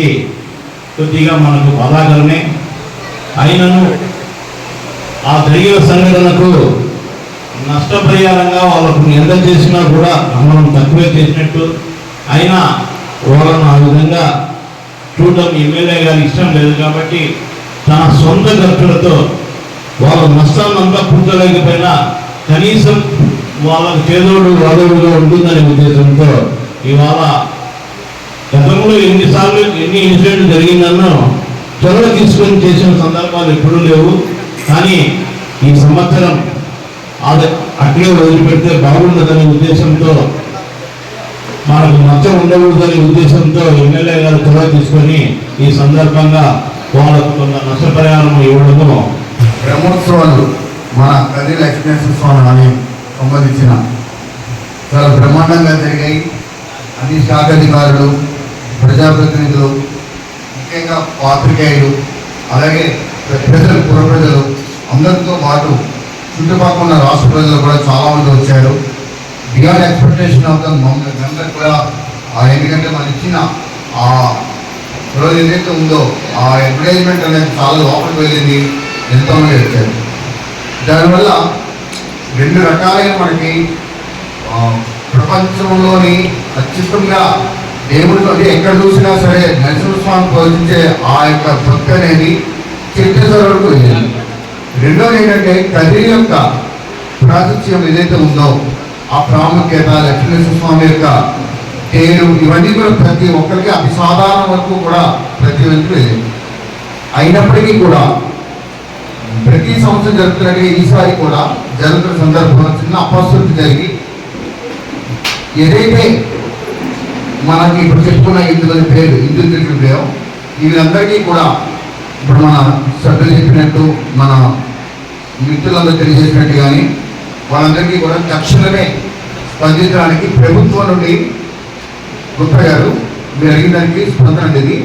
అనేది కొద్దిగా మనకు బాధాకరమే. అయినను ఆ జరిగిన సంఘటనకు నష్టపరిహారంగా వాళ్ళకు ఎంత చేసినా కూడా మనం తక్కువే చేసినట్టు. అయినా వాళ్ళను ఆ విధంగా చూడడం ఎమ్మెల్యే గారికి ఇష్టం లేదు కాబట్టి తన సొంత ఖర్చులతో వాళ్ళ నష్టాన్నంతా పూర్తలేకపోయినా కనీసం వాళ్ళకు చేదోడు వాదోడుగా ఉంటుందనే ఉద్దేశంతో ఇవాళ గతంలో ఎన్ని ఇన్సిడెంట్లు జరిగిందన్నో చొరవ తీసుకొని చేసిన సందర్భాలు ఎప్పుడూ లేవు. కానీ ఈ సంవత్సరం అట్లే వదిలిపెడితే బాగుండదనే ఉద్దేశంతో, మనకు నష్టం ఉండకూడదనే ఉద్దేశంతో ఎమ్మెల్యే గారు చొరవ తీసుకొని ఈ సందర్భంగా వాళ్ళకు కొంత నష్టపరిహారం ఇవ్వడము. బ్రహ్మోత్సవాలు మన కది లక్ష్మీనరసింహ స్వామి సంబంధించిన చాలా బ్రహ్మాండంగా జరిగాయి. అన్ని శాఖాధికారులు, ప్రజాప్రతినిధులు, ముఖ్యంగా పాత్రికేయులు, అలాగే ప్రజలు, పుర ప్రజలు అందరితో పాటు చుట్టుపక్కల ఉన్న రాష్ట్ర ప్రజలు కూడా చాలామంది వచ్చారు. Beyond expectation of the member కూడా. ఎందుకంటే మనం ఇచ్చిన ఆ రోజు ఏదైతే ఉందో ఆ అడ్వర్టైజ్మెంట్ అనేది చాలా లోపలికి వెళ్ళింది, ఎంతోమంది వచ్చారు. దానివల్ల రెండు రకాలైన మనకి ప్రపంచంలోని అత్యుత్తంగా దేవుడితో ఎక్కడ చూసినా సరే నరసింహస్వామి పోషించే ఆ యొక్క భక్తి అనేది చిత్తేశ్వర వరకు వెళ్ళింది. రెండోది ఏంటంటే కదిరి యొక్క ప్రాశస్త్యం ఏదైతే ఉందో ఆ ప్రాముఖ్యత, లక్ష్మీనరసింహస్వామి యొక్క పేరు, ఇవన్నీ కూడా ప్రతి ఒక్కరికి అతి సాధారణ వరకు కూడా ప్రతి వ్యక్తి వెళ్ళింది. అయినప్పటికీ కూడా ప్రతి సంవత్సరం జరుగుతున్నట్టుగా ఈసారి కూడా జరుగుతున్న సందర్భంలో చిన్న అపశృతి జరిగి ఏదైతే మనకి ఇప్పుడు చెప్పుకున్న 8 పేర్లు హిందూ తిరుగులేవు, వీళ్ళందరికీ కూడా ఇప్పుడు మన సభ్యులు చెప్పినట్టు, మన మిత్రులందరూ తెలియజేసినట్టు కానీ వాళ్ళందరికీ కూడా తక్షణమే స్పందించడానికి ప్రభుత్వం నుండి గుప్తా గారు మీరు అడిగిన దానికి స్పందన అనేది